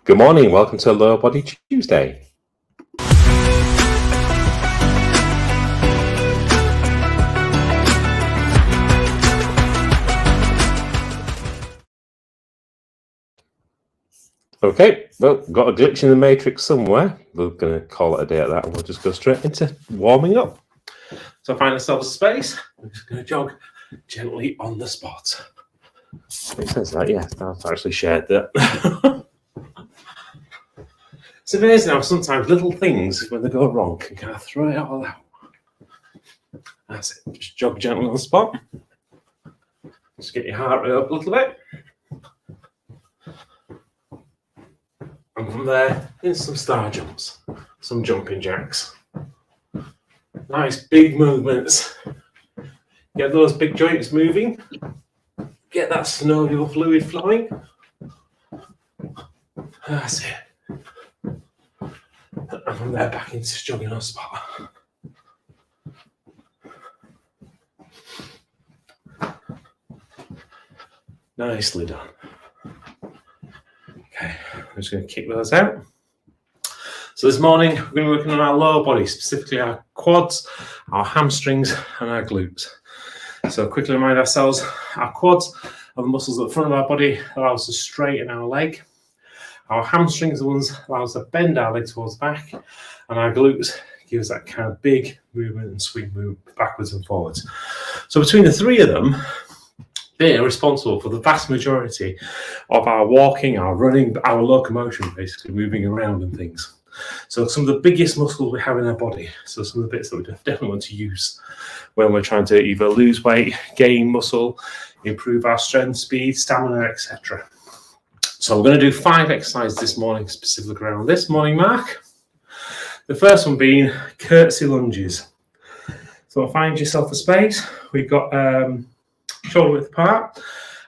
Good morning, welcome to Lower Body Tuesday. Okay, well, got a glitch in the matrix somewhere. We're going to call it a day at that, and we'll just go straight into warming up. So find ourselves a space. We're just going to jog gently on the spot. It says that, yeah, I've actually shared that. It's amazing how sometimes little things, when they go wrong, can kind of throw it all out. That's it. Just jog gently on the spot. Just get your heart rate up a little bit. And from there, in some star jumps, some jumping jacks. Nice big movements. Get those big joints moving. Get that synovial fluid flowing. That's it. And from there, back into jogging on spot. Nicely done. Okay, I'm just going to kick those out. So this morning, we're going to be working on our lower body, specifically our quads, our hamstrings, and our glutes. So quickly remind ourselves, our quads are the muscles at the front of our body that allow us to straighten our leg. Our hamstrings are the ones that allow us to bend our leg towards the back, and our glutes give us that kind of big movement and swing move backwards and forwards. So between the three of them, they are responsible for the vast majority of our walking, our running, our locomotion, basically moving around and things. So some of the biggest muscles we have in our body, so some of the bits that we definitely want to use when we're trying to either lose weight, gain muscle, improve our strength, speed, stamina, etc. So we're going to do 5 exercises this morning, specifically around this morning mark. The first one being curtsy lunges. So find yourself a space. We've got shoulder width apart,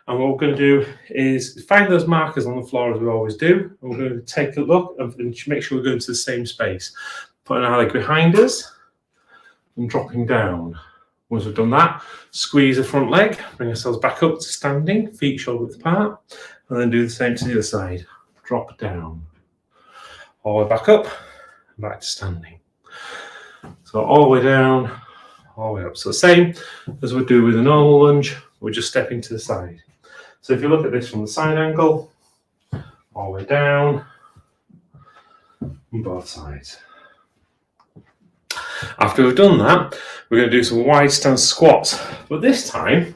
and what we're going to do is find those markers on the floor as we always do. And we're going to take a look and make sure we're going to the same space. Putting our leg behind us and dropping down. Once we've done that, squeeze the front leg, bring ourselves back up to standing, feet shoulder width apart, and then do the same to the other side. Drop down, all the way back up, and back to standing. So all the way down, all the way up. So the same as we do with a normal lunge, we're just stepping to the side. So if you look at this from the side angle, all the way down, on both sides. After we've done that, we're going to do some wide stance squats. But this time,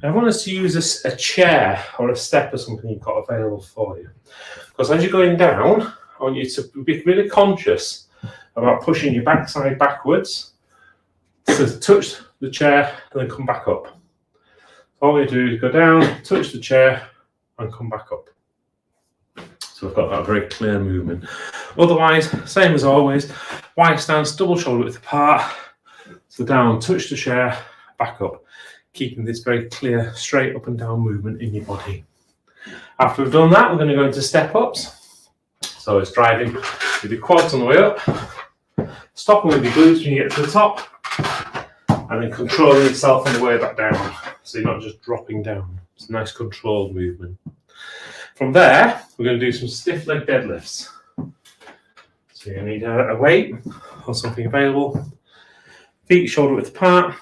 I want us to use a chair or a step or something you've got available for you. Because as you're going down, I want you to be really conscious about pushing your backside backwards to touch the chair and then come back up. All we do is go down, touch the chair, and come back up. So we've got that very clear movement. Otherwise, same as always, wide stance, double shoulder width apart. So down, touch the chair, back up. Keeping this very clear, straight up and down movement in your body. After we've done that, we're going to go into step ups. So it's driving with your quads on the way up, stopping with your glutes when you get to the top, and then controlling yourself on the way back down. So you're not just dropping down. It's a nice controlled movement. From there, we're going to do some stiff leg deadlifts. So you're going to need a weight or something available. Feet shoulder width apart.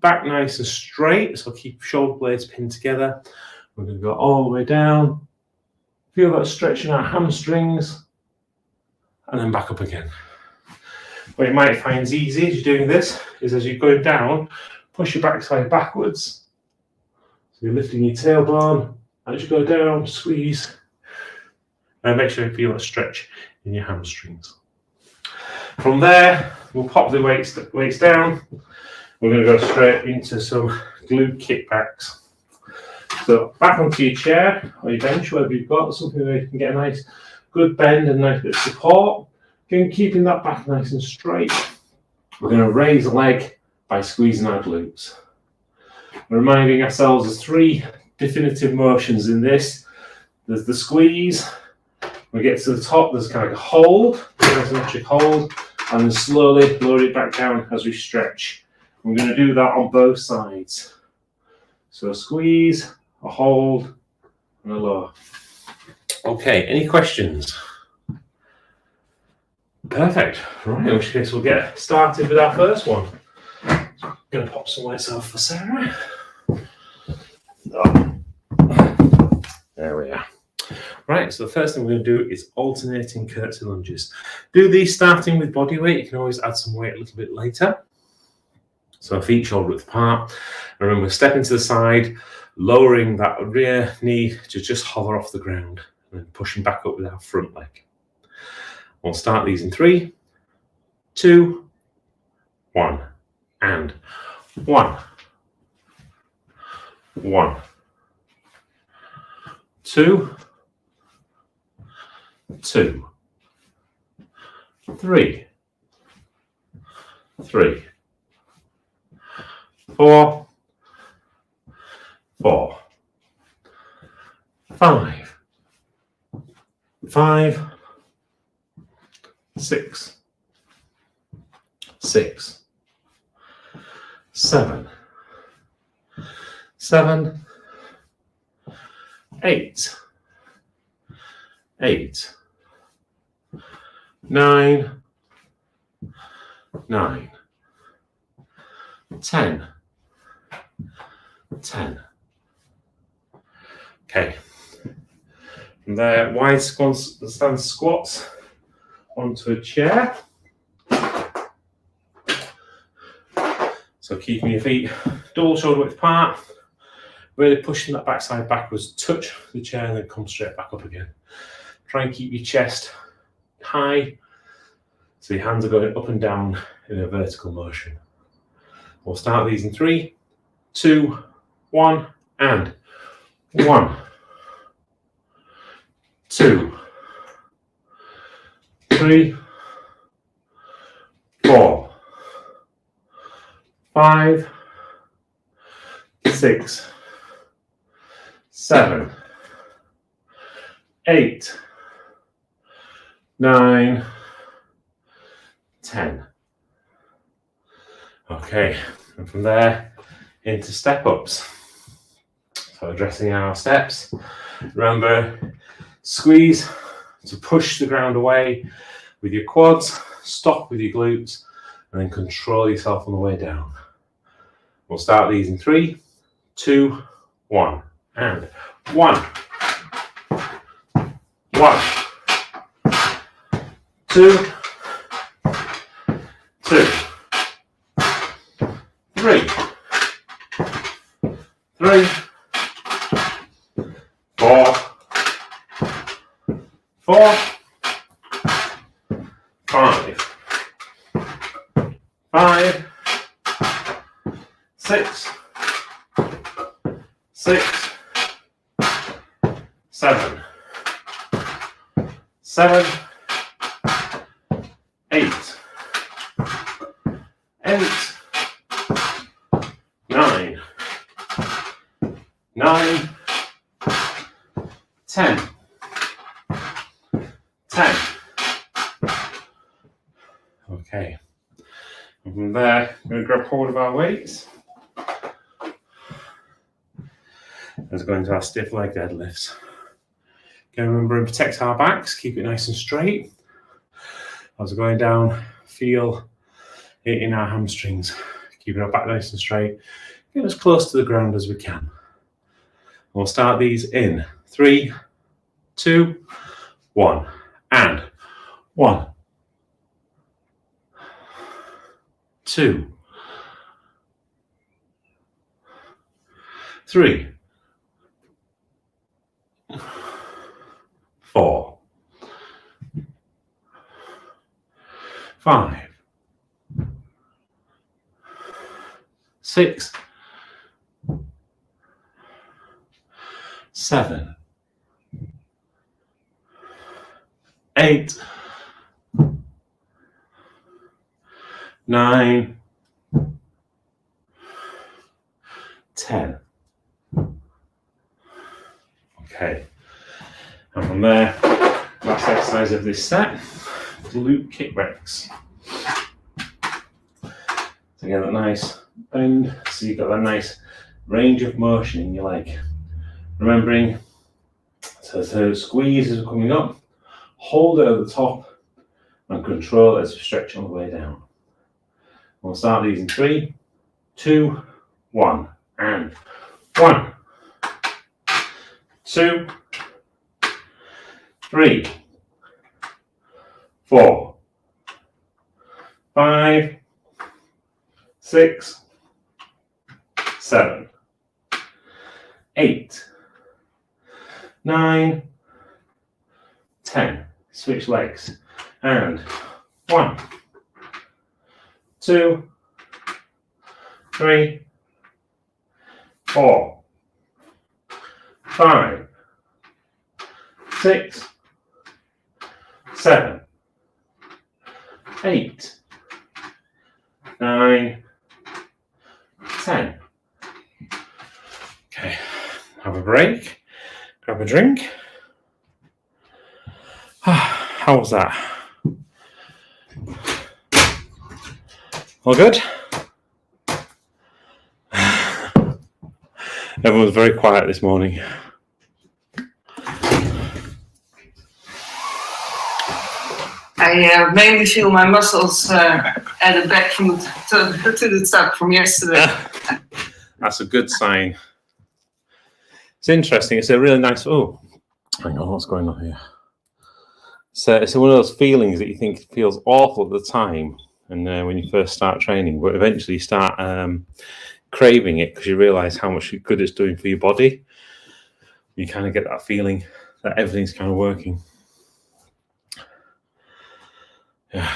Back nice and straight, so keep shoulder blades pinned together. We're going to go all the way down. Feel that stretching our hamstrings, and then back up again. What you might find is easy as you're doing this is as you're going down, push your backside backwards. So you're lifting your tailbone. As you go down, squeeze, and make sure you feel that stretch in your hamstrings. From there, we'll pop the weights down. We're going to go straight into some glute kickbacks. So back onto your chair or your bench, wherever you've got something where you can get a nice good bend and a nice bit of support. Again, keeping that back nice and straight. We're going to raise the leg by squeezing our glutes. We're reminding ourselves there's 3 definitive motions in this. There's the squeeze. We get to the top, there's kind of a hold, isometric hold, and then slowly lower it back down as we stretch. We're going to do that on both sides. So a squeeze, a hold, and a lower. Okay, any questions? Perfect. Right, in which case we'll get started with our first one. I'm going to pop some weights off for Sarah. Oh. There we are. Right, so the first thing we're going to do is alternating curtsy lunges. Do these starting with body weight. You can always add some weight a little bit later. So feet shoulder width apart. Remember, stepping to the side, lowering that rear knee to just hover off the ground, and then pushing back up with our front leg. We'll start these in 3, 2, 1, and 1, 1, 2, 2, 3, 3, 4, 4, 5, 5, 6, 6, 7, 7, 8, 8, 9, 9, 10, 10. Okay. From there, wide stance squats onto a chair. So keeping your feet double shoulder width apart, really pushing that backside backwards, touch the chair and then come straight back up again. Try and keep your chest high so your hands are going up and down in a vertical motion. We'll start these in 3, 2, 1, and 1, 2, 3, 4, 5, 6, 7, 8, 9, 10. Okay, and from there into step ups. So addressing our steps. Remember, squeeze to push the ground away with your quads, stop with your glutes, and then control yourself on the way down. We'll start these in 3, 2, 1, and 1, 1, 2, 2, 3, 3, 4, 4, 5, 5, 6, 6, 7, 7, 8, 8, 9, 9, 10, 10. Okay. And from there, I'm going to grab hold of our weights. As we're going to our stiff leg deadlifts. Again, remember and protect our backs, keep it nice and straight. As we're going down, feel it in our hamstrings, keeping our back nice and straight, get as close to the ground as we can. We'll start these in 3, 2, 1, and 1, 2, 3, 4, 5, 6, 7, 8, 9, 10. Okay, and from there, last exercise of this set, glute kickbacks. So you get that nice bend, so you've got that nice range of motion in your leg. Remembering to So the squeeze is coming up, hold it at the top, and control it as you stretch on the way down. We'll start these in 3, 2, 1, and 1, 2, 3, 4, 5, 6, 7, 8, 9, 10. Switch legs. And 1, 2, 3, 4, 5, 6, 7, 8, 9, 10. Okay, have a break, grab a drink. How was that? All good? Everyone was very quiet this morning. I mainly feel my muscles added back to the top from yesterday. That's a good sign. It's interesting. It's a really nice. Oh, hang on, what's going on here? So it's one of those feelings that you think feels awful at the time, and when you first start training, but eventually you start craving it because you realise how much good it's doing for your body. You kind of get that feeling that everything's kind of working. Yeah.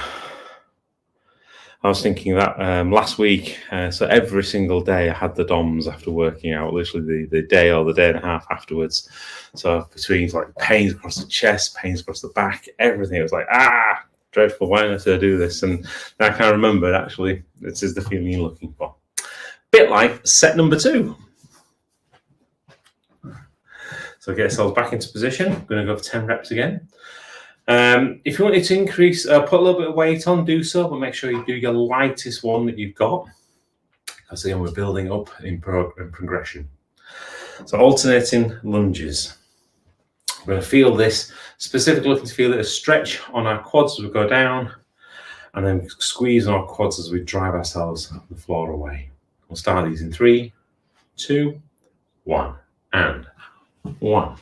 I was thinking that last week, so every single day I had the DOMs after working out, literally the day or the day and a half afterwards. So between like pains across the chest, pains across the back, everything, it was like, dreadful, why did I do this? And I can't remember, actually, this is the feeling you're looking for. Bit like set number 2. So get ourselves back into position. I'm going to go for 10 reps again. If you wanted to increase, put a little bit of weight on, do so, but make sure you do your lightest one that you've got, because again, we're building up in progression. So alternating lunges. We're going to feel this, specifically looking to feel it, a stretch on our quads as we go down, and then squeeze on our quads as we drive ourselves the floor away. We'll start these in 3, 2, 1, and 1,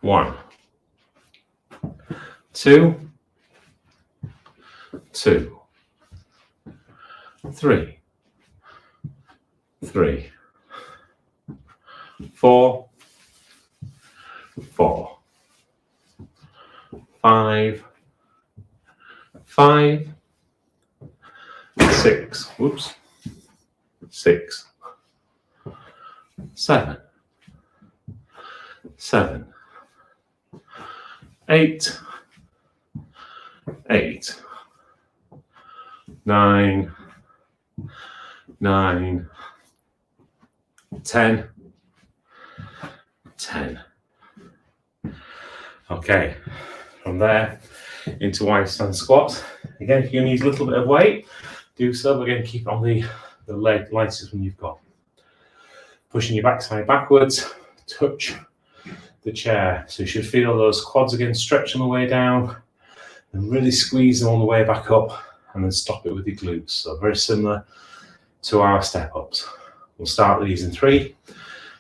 1, 2, 2, 3, 3, 4, 4, 5, 5, 6, whoops, 6, 7, 7, 8, 8, 9, 9, 10, 10. Okay, from there into wide stand squats. Again, if you need a little bit of weight, do so. But again, keep it on the leg lightest one you've got. Pushing your backside backwards, touch the chair. So you should feel those quads again stretch on the way down, and really squeeze them on the way back up, and then stop it with your glutes. So very similar to our step ups. We'll start these in 3,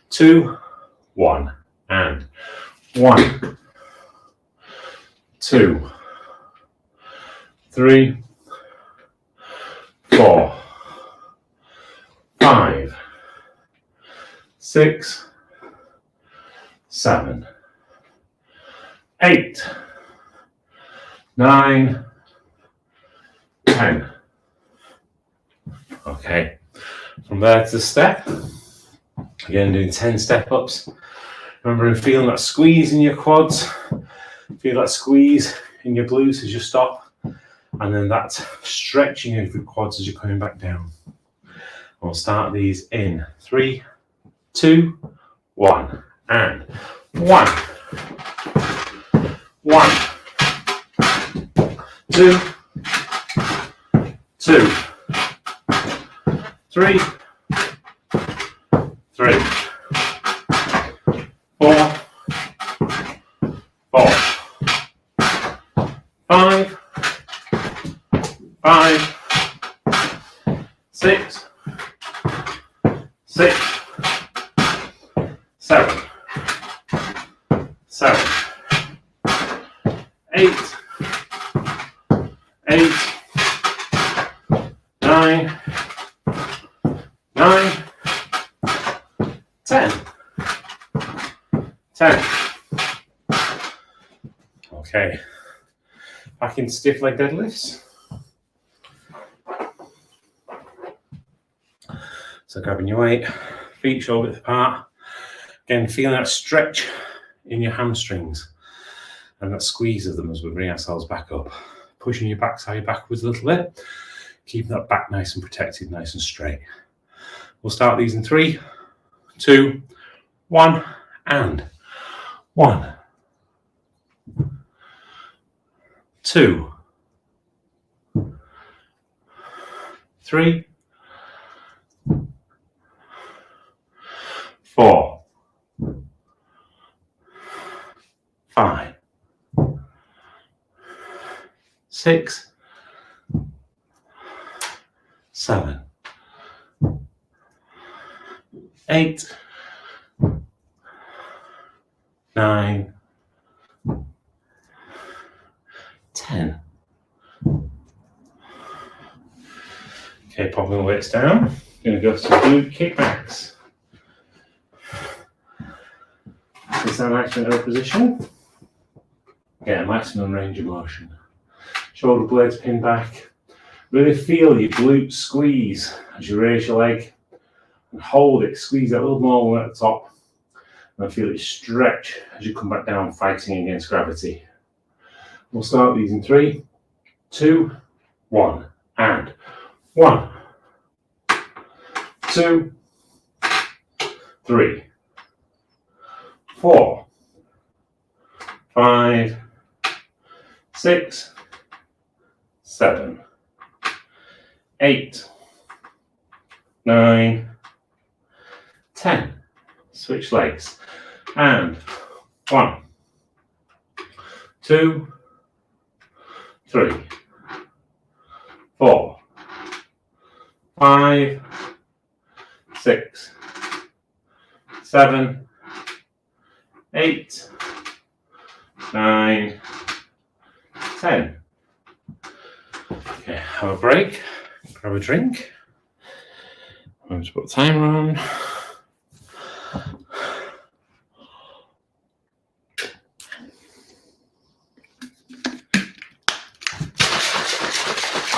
2, 1, and 1, 2, 3, 4, 5, 6, 7, 8, 9, 10. Okay, from there to the step. Again, doing 10 step ups. Remember feeling that squeeze in your quads. Feel that squeeze in your glutes as you stop. And then that stretching of your quads as you're coming back down. We'll start these in 3, 2, 1, and 1, 1, 2, 2, 3, 3, 4, 10. Okay. Back in stiff leg deadlifts. So grabbing your weight, feet shoulder width apart. Again, feeling that stretch in your hamstrings and that squeeze of them as we bring ourselves back up. Pushing your backside backwards a little bit. Keeping that back nice and protected, nice and straight. We'll start these in 3, 2, 1, and 1, 2, 3, 4, 5, 6, 7, 8, 9, 10. Okay, popping the weights down. Going to go to glute kickbacks. Sit down nice in a position. Get a maximum range of motion. Shoulder blades pinned back. Really feel your glutes squeeze as you raise your leg and hold it. Squeeze that little more at the top. And feel it stretch as you come back down, fighting against gravity. We'll start these in 3, 2, 1, and 1, 2, 3, 4, 5, 6, 7, 8, 9, 10. Switch legs. And 1, 2, 3, 4, 5, 6, 7, 8, 9, 10. Okay, have a break, grab a drink. I'm just put the timer on.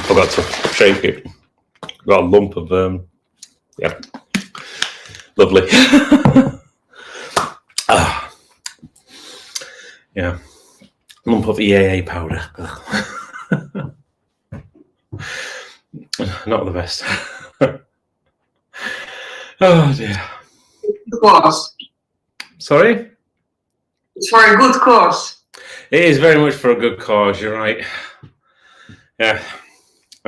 Forgot to shake it. Got a lump of yeah, lovely. Yeah, lump of EAA powder. Not the best. Oh dear. Good cause. Sorry? It's for a good cause. It is very much for a good cause, you're right. Yeah.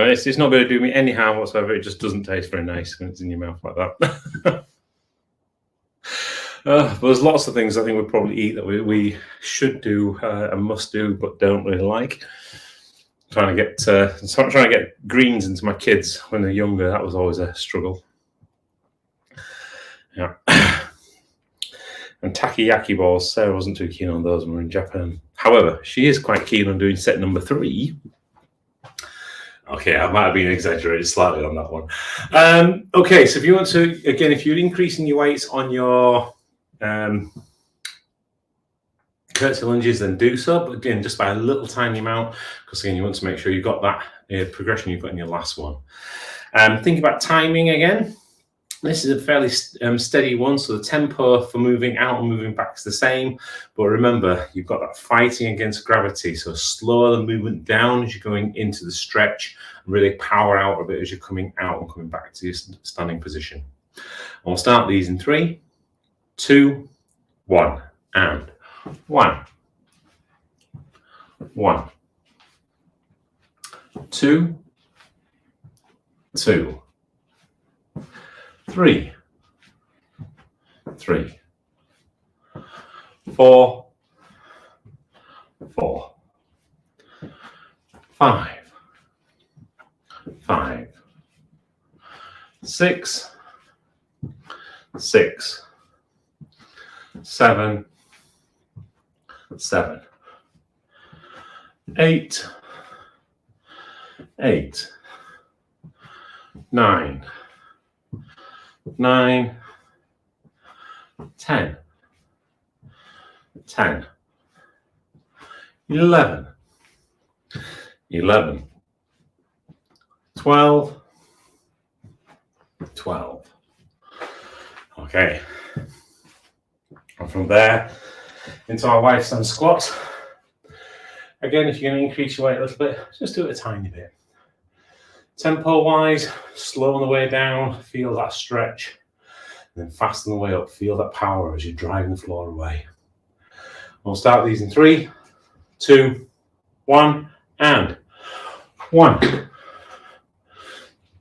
It's not going to do me any harm whatsoever. It just doesn't taste very nice when it's in your mouth like that. But there's lots of things I think we'd probably eat that we should do and must do, but don't really like. Trying to get greens into my kids when they're younger, that was always a struggle. Yeah. And takoyaki balls, Sarah wasn't too keen on those when we were in Japan. However, she is quite keen on doing set number 3. Okay, I might have been exaggerated slightly on that one. Okay, so if you want to, again, if you're increasing your weights on your curtsy lunges, then do so. But again, just by a little tiny amount, because again, you want to make sure you've got that progression you've got in your last one. Think about timing again. This is a fairly steady one, so the tempo for moving out and moving back is the same. But remember, you've got that fighting against gravity, so slower the movement down as you're going into the stretch, and really power out a bit as you're coming out and coming back to your standing position. And we'll start these in 3, 2, 1, and 1, 1, 2, 2, 3, 3, 4, 4, 5, 5, 6, 6, 7, 7, 8, 8, 9, 9, 10, 10, 11, 11, 12, 12. Okay. And from there into our wide stand squats. Again, if you're going to increase your weight a little bit, just do it a tiny bit. Tempo wise, slow on the way down, feel that stretch. And then fast on the way up, feel that power as you're driving the floor away. We'll start these in 3, 2, 1, and 1,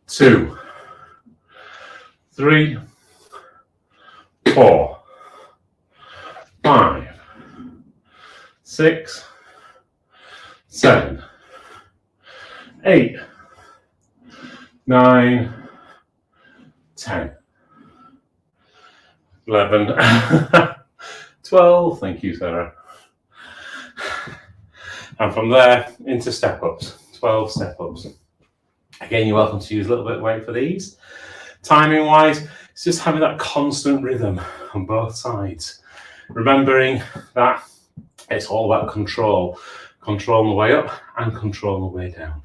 2, 3, 4, 5, 6, 7, 8, 9, 10, 11, 12. Thank you, Sarah. And from there into step ups, 12 step ups. Again, you're welcome to use a little bit of weight for these. Timing wise, it's just having that constant rhythm on both sides. Remembering that it's all about control. Control on the way up and control on the way down.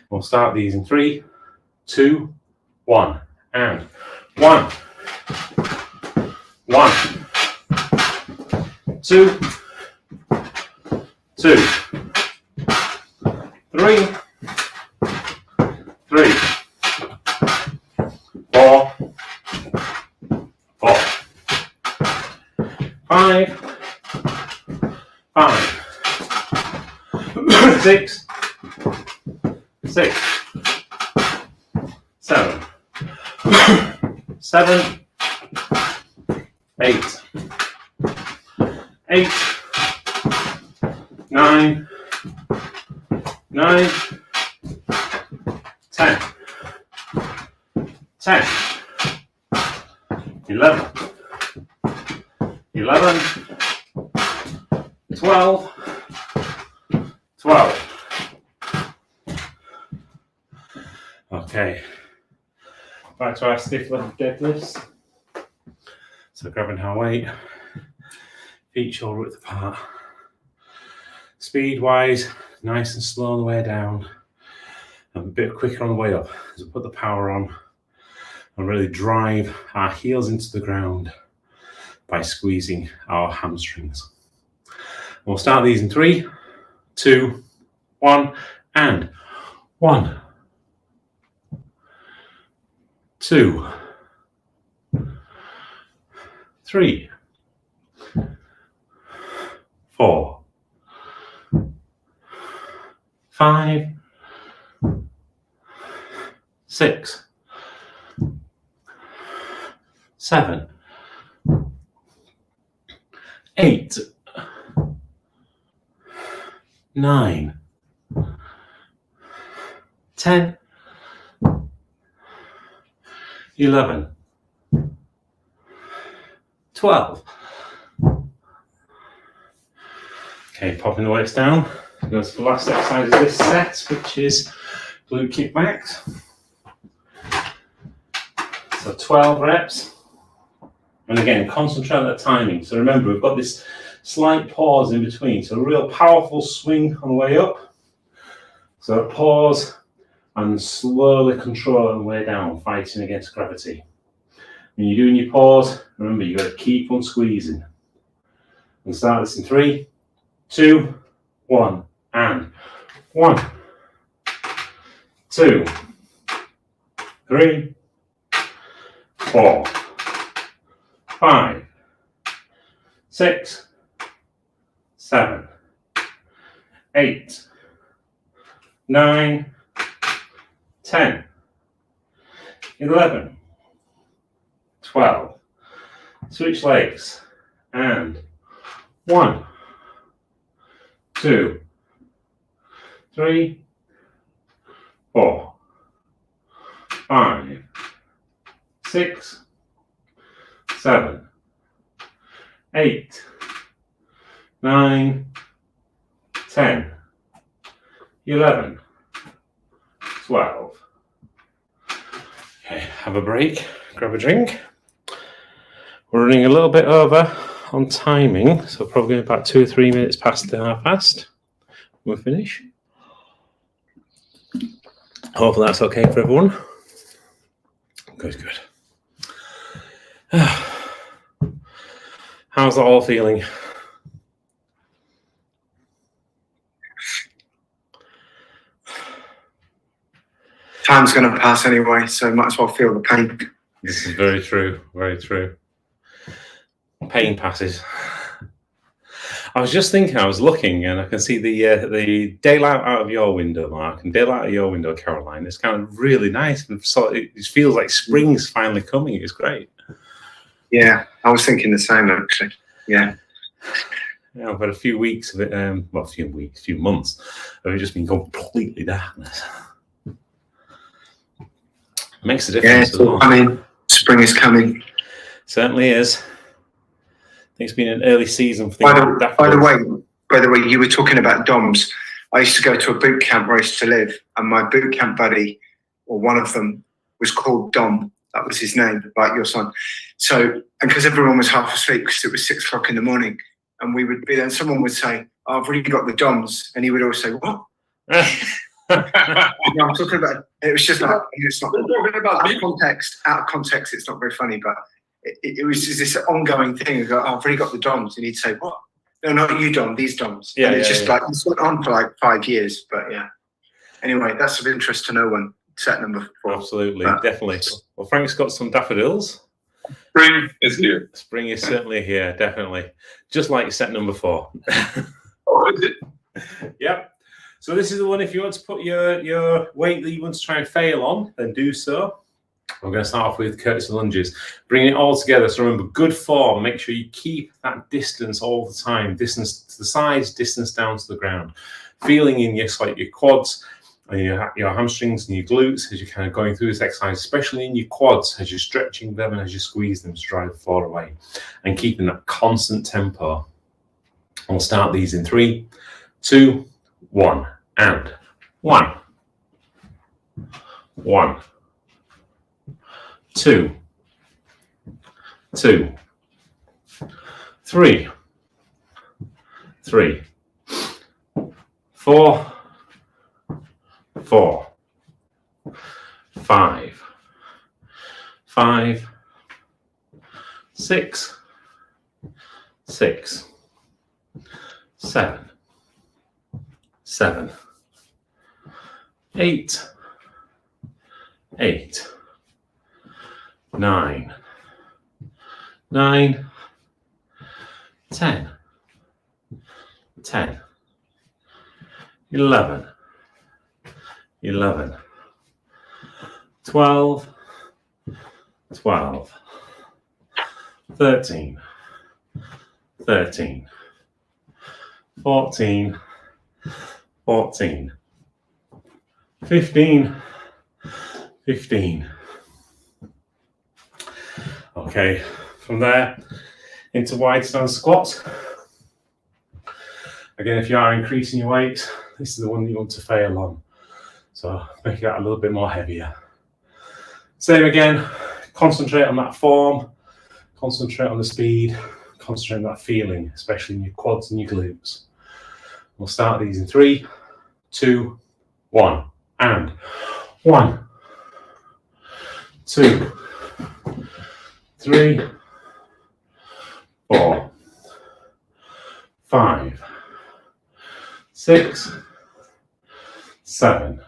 We'll start these in 3, 2, 1, and 1, 1, 2, 2, 3, 3, 4, 4, 5, 5, 6, 6, 7, 7, 8, 8, 9, 9, 10, 10, 11, 11, 12, 12. Okay, back to our stiff left deadlifts. So grabbing our weight, feet shoulder width apart. Speed wise, nice and slow on the way down, and a bit quicker on the way up as we put the power on and really drive our heels into the ground by squeezing our hamstrings. We'll start these in 3, 2, 1, and 1, 2, 3, 4, 5, 6, 7, 8, 9, 10, 11, 12. Okay, popping the weights down. Go to the last exercise of this set, which is glute kickbacks. So 12 reps. And again, concentrate on the timing. So remember, we've got this slight pause in between. So a real powerful swing on the way up. So a pause and slowly control on the way down, fighting against gravity. When you're doing your pause, remember, you've got to keep on squeezing. And start this in 3, 2, 1, and 1, 2, 3, 4, 5, 6, 7, 8, 9, 10, 11, 12. Switch legs. And 1, 2, 3, 4, 5, 6, 7, 8, 9, 10, 11, 12. Okay, have a break, grab a drink. We're running a little bit over on timing, so probably about 2 or 3 minutes past the 1:30. We'll finish. Hopefully that's okay for everyone. Good, good. How's that all feeling? Time's going to pass anyway, so might as well feel the pain. This is very true, very true. Pain passes. I was just thinking, I was looking, and I can see the daylight out of your window, Mark, and daylight out of your window, Caroline. It's kind of really nice, and so it feels like spring's finally coming. It's great. Yeah, I was thinking the same, actually. Yeah. Yeah, I've had a few weeks of it, well, a few months of it just been completely darkness. Makes a difference. Yeah, it's all coming. Spring is coming. Certainly is. I think it's been an early season for By things. the way, you were talking about DOMs. I used to go to a boot camp where I used to live, and my boot camp buddy, or one of them, was called Dom. That was his name, like your son. So, and because everyone was half asleep because it was 6 o'clock in the morning, and we would be there, and someone would say, "Oh, I've really got the DOMs," and he would always say, "What?" I'm talking about. It was just like, it's not out of context. It's not very funny, but it was just this ongoing thing. I go, "Oh, I've really got the DOMs," and he'd say, "What?" No, not you, Dom. These DOMs. Yeah, and it's yeah, just yeah. like it's went on for like 5 years, but yeah. Anyway, that's of interest to no one. Set number 4. Absolutely, definitely. Well, Frank's got some daffodils. Spring is here. Spring is certainly here, definitely. Just like set number 4. Oh, is it? Yep. So this is the one, if you want to put your weight that you want to try and fail on, then do so. We're going to start off with courtesy lunges. Bring it all together. So remember, good form. Make sure you keep that distance all the time. Distance to the sides, distance down to the ground. Feeling in your quads and your hamstrings and your glutes as you're kind of going through this exercise, especially in your quads as you're stretching them and as you squeeze them to drive the floor away. And keeping that constant tempo. We'll start these in 3, 2, 1, and 1, 1, 2, 2, 3, 3, 4, 4, 5, 5, 6, 6, 7, 7, 8, 8, 9, 9, 10, 10, 11, 11, 12, 12, 13, 13, 14, 14, 15, 15. Okay, from there into wide stance squats. Again, if you are increasing your weight, this is the one that you want to fail on. So make it a little bit more heavier. Same again, concentrate on that form, concentrate on the speed, concentrate on that feeling, especially in your quads and your glutes. We'll start these in 3, 2, 1, and 1, 2, 3, 4, 5, 6, 7,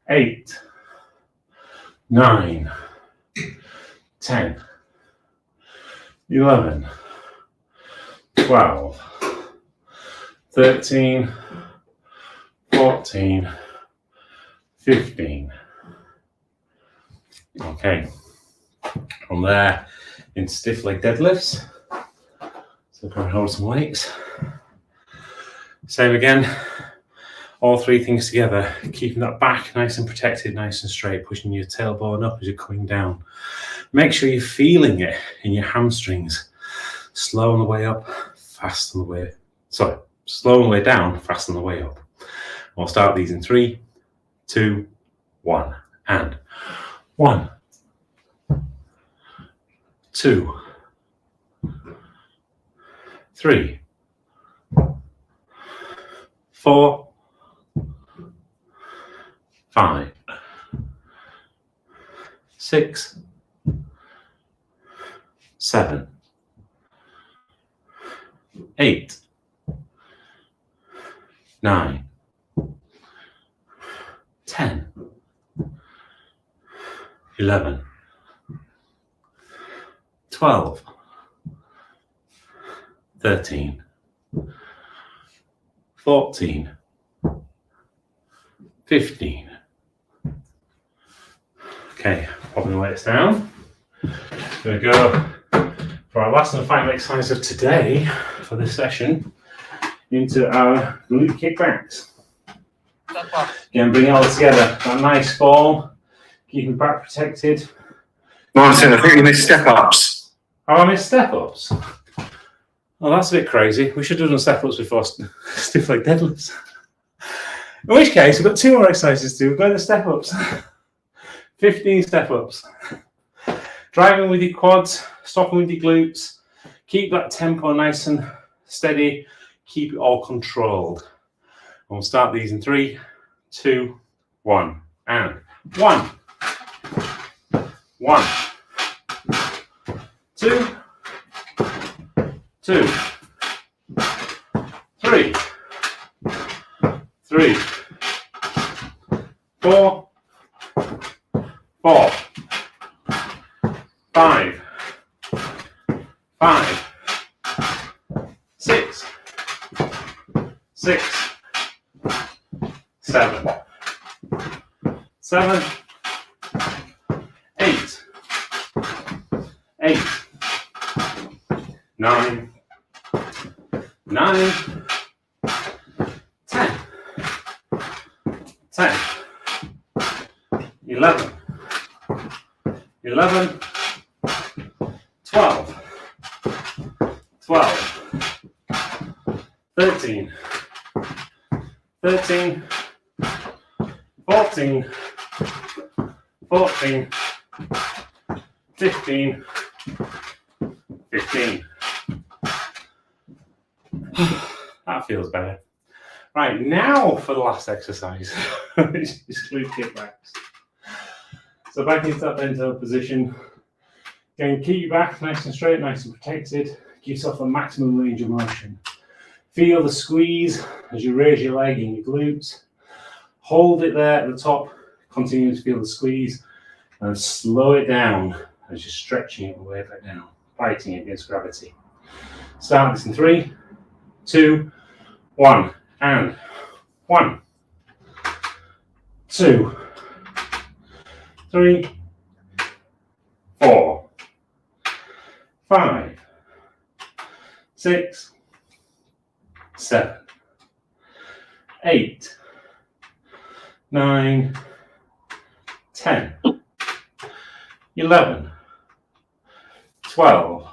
8, 9, 10, 11, 12, 13, 14, 15. Okay. From there into stiff leg deadlifts. So go and hold some weights. Same again. All 3 things together, keeping that back nice and protected, nice and straight, pushing your tailbone up as you're coming down. Make sure you're feeling it in your hamstrings. Slow on the way up, fast on the way. Sorry, slow on the way down, fast on the way up. We'll start these in 3, 2, 1, and 1, 2, 3, 4, 5, 6, 7, 8, 9, 10, 11, 12, 13, 14, 15. Okay, popping the weights down. Going to go for our last and final exercise of today for this session into our glute kickbacks. Again, bring it all together. That nice form, keeping back protected. Martin, I think you missed step-ups. Oh, I missed step-ups. Oh, that's a bit crazy. We should have done step-ups before stiff leg deadlifts. In which case, we've got 2 more exercises to do. We've got the step-ups. 15 step-ups. Driving with your quads, stopping with your glutes. Keep that tempo nice and steady. Keep it all controlled. And we'll start these in 3, 2, 1. And 1. 1. 2. 2. 3. 3. 4. 4. 5. 5. 6. 6. 7. 7. 8. 8. 9. 9. 10. 10. 11. 11. 12. 12. 13. 13. 14. 14. 15. 15. That feels better. Right, now for the last exercise, which is glute kickbacks. So back into that bent over position. Again, keep your back nice and straight, nice and protected. Give yourself a maximum range of motion. Feel the squeeze as you raise your leg in your glutes. Hold it there at the top. Continue to feel the squeeze. And slow it down as you're stretching it away back down, fighting against gravity. Start this in 3, 2, 1. And 1, 2, 3, 4, 5, 6, 7, 8, 9, 10, 11, 12,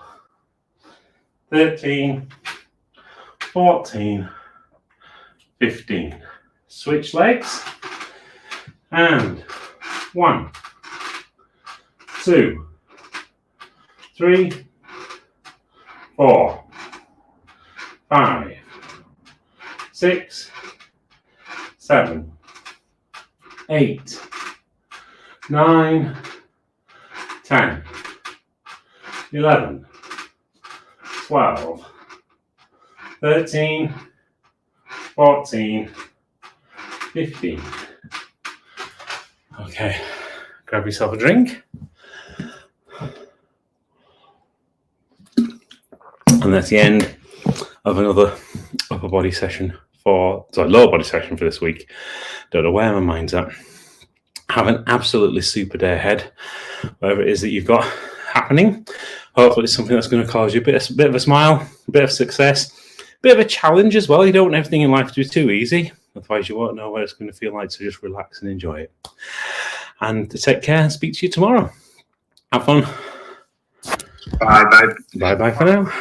13, 14, 15. Switch legs. And 1, 2, 3, 4, 5, 6, 7, 8, 9, 10, 11, 12, 13, 14, 15. Okay, grab yourself a drink. And that's the end of another upper body session lower body session for this week. Don't know where my mind's at. Have an absolutely super day ahead, whatever it is that you've got happening. Hopefully it's something that's going to cause you a bit of a smile, a bit of success, a bit of a challenge as well. You don't want everything in life to be too easy, otherwise you won't know what it's going to feel like, so just relax and enjoy it. And take care and speak to you tomorrow. Have fun. Bye bye. Bye bye for now.